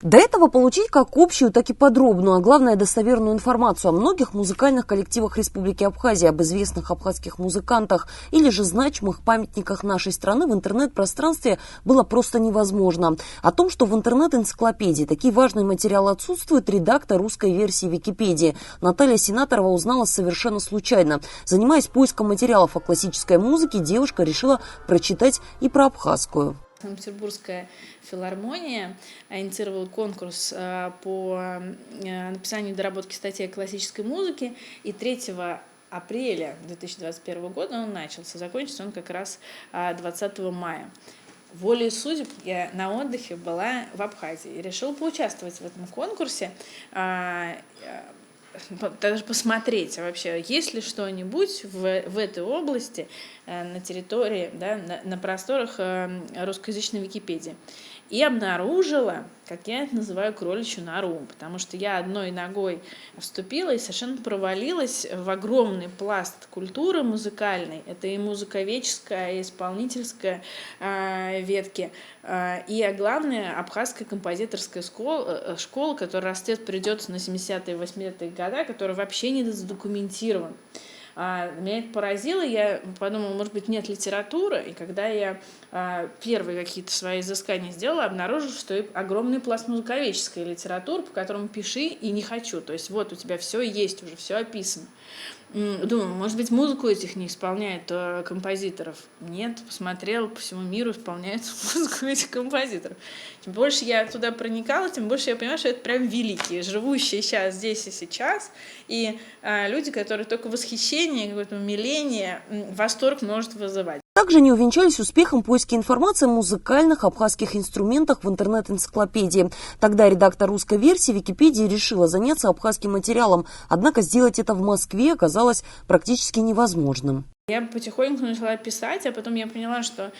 До этого получить как общую, так и подробную, а главное достоверную информацию о многих музыкальных коллективах Республики Абхазия, об известных абхазских музыкантах или же значимых памятниках нашей страны в интернет-пространстве было просто невозможно. О том, что в интернет-энциклопедии такие важные материалы отсутствуют, редактор русской версии Википедии Наталья Сенаторова узнала совершенно случайно. Занимаясь поиском материалов о классической музыке, девушка решила прочитать и про абхазскую. Санкт-Петербургская филармония инициировала конкурс по написанию и доработке статей о классической музыке, и 3 апреля 2021 года он начался. Закончится он как раз 20 мая. Волей судеб я на отдыхе была в Абхазии и решила поучаствовать в этом конкурсе, даже посмотреть вообще, есть ли что-нибудь в этой области на территории, да, на просторах русскоязычной Википедии. И обнаружила, как я это называю, кроличью нору, потому что я одной ногой вступила и совершенно провалилась в огромный пласт культуры музыкальной. Это и музыковедческая, и исполнительская ветки, и, главное, абхазская композиторская школа, которая растет, придется на 70-е, 80-е годы, которая вообще не задокументирована. Меня это поразило, я подумала, может быть, нет литературы, и когда я первые какие-то свои изыскания сделала, обнаружила, что огромный пласт музыковедческой литературы, по которому пиши и не хочу, то есть вот у тебя все есть, уже все описано. Думаю, может быть, музыку этих не исполняет композиторов. Нет, посмотрела, по всему миру исполняют музыку этих композиторов. Чем больше я туда проникала, тем больше я понимаю, что это прям великие, живущие сейчас, здесь и сейчас, и люди, которые только восхищение, какое-то умиление, восторг может вызывать. Также не увенчались успехом поиски информации о музыкальных абхазских инструментах в интернет-энциклопедии. Тогда редактор русской версии Википедии решила заняться абхазским материалом, однако сделать это в Москве оказалось практически невозможным. Я потихоньку начала писать, а потом я поняла, что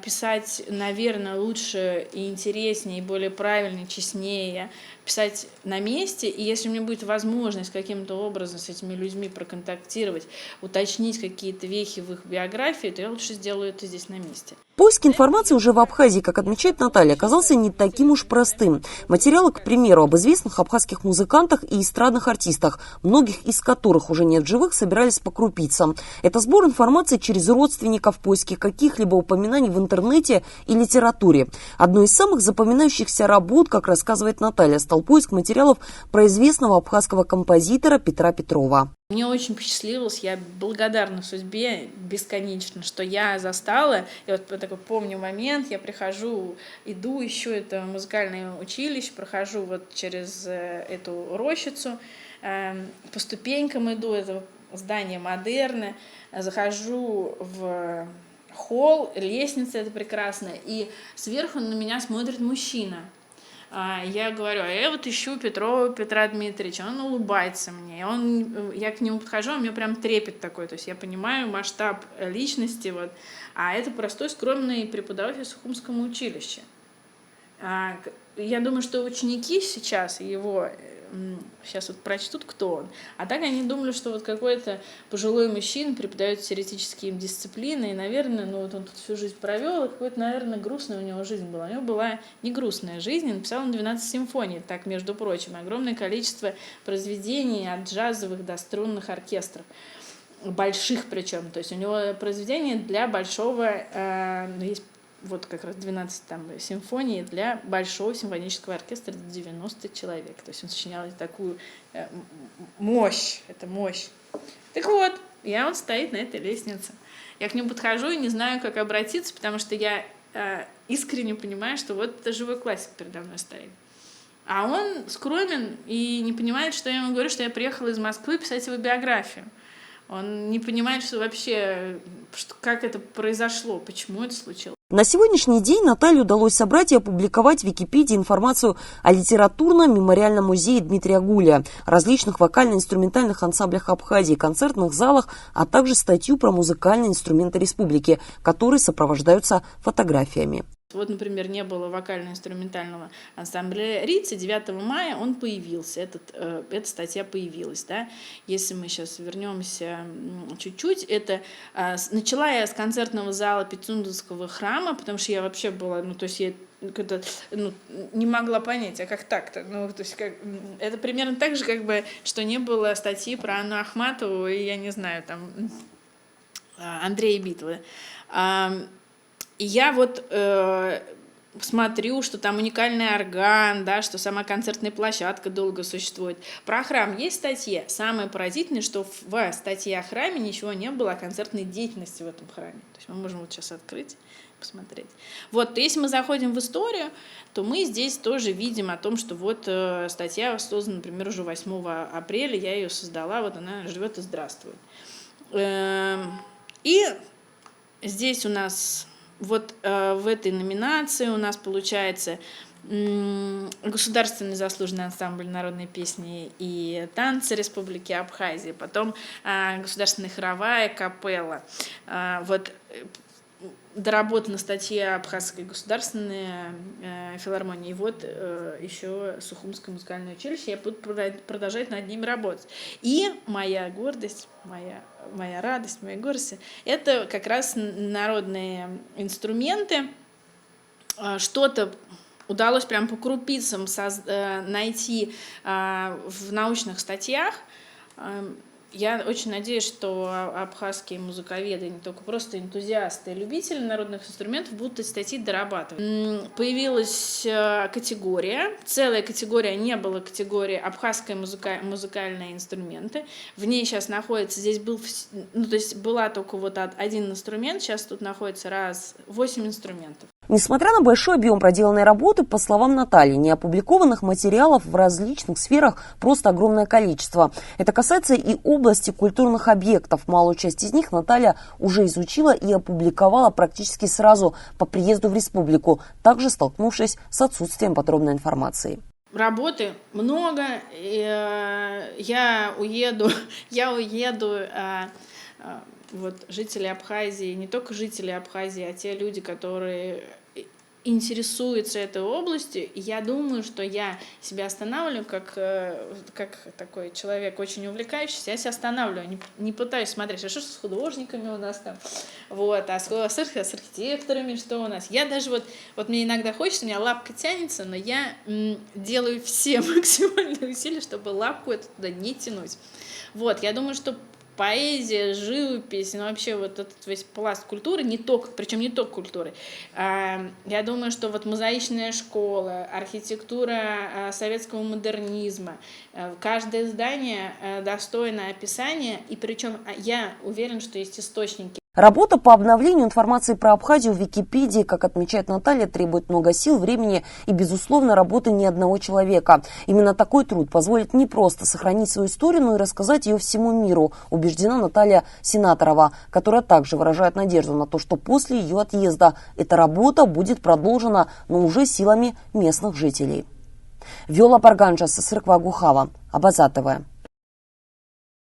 писать, наверное, лучше и интереснее, и более правильно, честнее писать на месте. И если у меня будет возможность каким-то образом с этими людьми проконтактировать, уточнить какие-то вехи в их биографии, то я лучше сделаю это здесь на месте. Поиск информации уже в Абхазии, как отмечает Наталья, оказался не таким уж простым. Материалы, к примеру, об известных абхазских музыкантах и эстрадных артистах, многих из которых уже нет в живых, собирались по крупицам. Это сбор информации через родственников, поиски каких-либо упоминаний в интернете и литературе. Одной из самых запоминающихся работ, как рассказывает Наталья, стал поиск материалов про известного абхазского композитора Петра Петрова. Мне очень посчастливилось, я благодарна судьбе бесконечно, что я застала. Я вот такой помню момент, я иду, ищу это музыкальное училище, прохожу вот через эту рощицу, по ступенькам иду, это здание модерна, захожу в холл, лестница это прекрасная, и сверху на меня смотрит мужчина. Я говорю, я вот ищу Петрова Петра Дмитриевича, он улыбается мне, я к нему подхожу, у меня прям трепет такой, то есть я понимаю масштаб личности, вот, а это простой, скромный преподаватель в Сухумском училище. Я думаю, что ученики сейчас его сейчас вот прочтут, кто он. А так они думали, что вот какой-то пожилой мужчина преподает теоретические им дисциплины, и, наверное, вот он тут всю жизнь провел, и какой-то, наверное, грустная у него жизнь была. У него была не грустная жизнь, он написал 12 симфоний, так, между прочим, огромное количество произведений от джазовых до струнных оркестров. Больших причем, то есть у него произведения для большого, есть вот как раз 12 симфоний для большого симфонического оркестра до 90 человек. То есть он сочинял такую мощь, это мощь. Так вот, он стоит на этой лестнице. Я к нему подхожу и не знаю, как обратиться, потому что я искренне понимаю, что вот это живой классик передо мной стоит. А он скромен и не понимает, что я ему говорю, что я приехала из Москвы писать его биографию. Он не понимает, что вообще, как это произошло, почему это случилось. На сегодняшний день Наталье удалось собрать и опубликовать в Википедии информацию о литературном мемориальном музее Дмитрия Гуля, различных вокально-инструментальных ансамблях Абхазии, концертных залах, а также статью про музыкальные инструменты республики, которые сопровождаются фотографиями. Вот, например, не было вокально-инструментального ансамбля «Рица», 9 мая он появился, эта статья появилась. Да? Если мы сейчас вернемся чуть-чуть, начала я с концертного зала Пицундовского храма, потому что я вообще была, я не могла понять, а как так-то? Это примерно так же, что не было статьи про Анну Ахматову и, я не знаю, там, Андрея Битвы. И я смотрю, что там уникальный орган, да, что сама концертная площадка долго существует. Про храм есть статья. Самое поразительное, что в статье о храме ничего не было о концертной деятельности в этом храме. То есть мы можем сейчас открыть, посмотреть. Если мы заходим в историю, то мы здесь тоже видим о том, что статья создана, например, уже 8 апреля, я ее создала, она живет и здравствует. И здесь у нас в этой номинации у нас получается Государственный заслуженный ансамбль народной песни и танца Республики Абхазия, потом Государственная хоровая капелла. Доработана статья Абхазской государственной филармонии, и еще Сухумское музыкальное училище. Я буду продолжать над ними работать. И моя гордость, моя радость, моя гордость — это как раз народные инструменты. Что-то удалось прям по крупицам найти в научных статьях. Я очень надеюсь, что абхазские музыковеды, не только просто энтузиасты, любители народных инструментов, будут эти статьи дорабатывать. Появилась категория, целая категория, не было категории абхазские музыкальные инструменты. В ней сейчас находится, была только один инструмент, сейчас тут находится 8 инструментов. Несмотря на большой объем проделанной работы, по словам Натальи, неопубликованных материалов в различных сферах просто огромное количество. Это касается и области культурных объектов. Малую часть из них Наталья уже изучила и опубликовала практически сразу по приезду в республику, также столкнувшись с отсутствием подробной информации. Работы много. Я уеду. Жители Абхазии, не только жители Абхазии, а те люди, которые интересуются этой областью, я думаю, что я себя останавливаю, как такой человек очень увлекающийся, я себя останавливаю, не пытаюсь смотреть, а что с художниками у нас там, а с архитекторами что у нас. Я даже мне иногда хочется, у меня лапка тянется, но я делаю все максимальные усилия, чтобы лапку эту туда не тянуть. Я думаю, что поэзия, живопись, вообще этот весь пласт культуры, причем не только культуры. Я думаю, что мозаичная школа, архитектура советского модернизма, каждое здание достойно описания, и причем я уверена, что есть источники. Работа по обновлению информации про Абхазию в Википедии, как отмечает Наталья, требует много сил, времени и, безусловно, работы не одного человека. Именно такой труд позволит не просто сохранить свою историю, но и рассказать ее всему миру, убеждена Наталья Сенаторова, которая также выражает надежду на то, что после ее отъезда эта работа будет продолжена, но уже силами местных жителей. Виола Парганджа, Сысрыква Гухава, Абаза ТВ.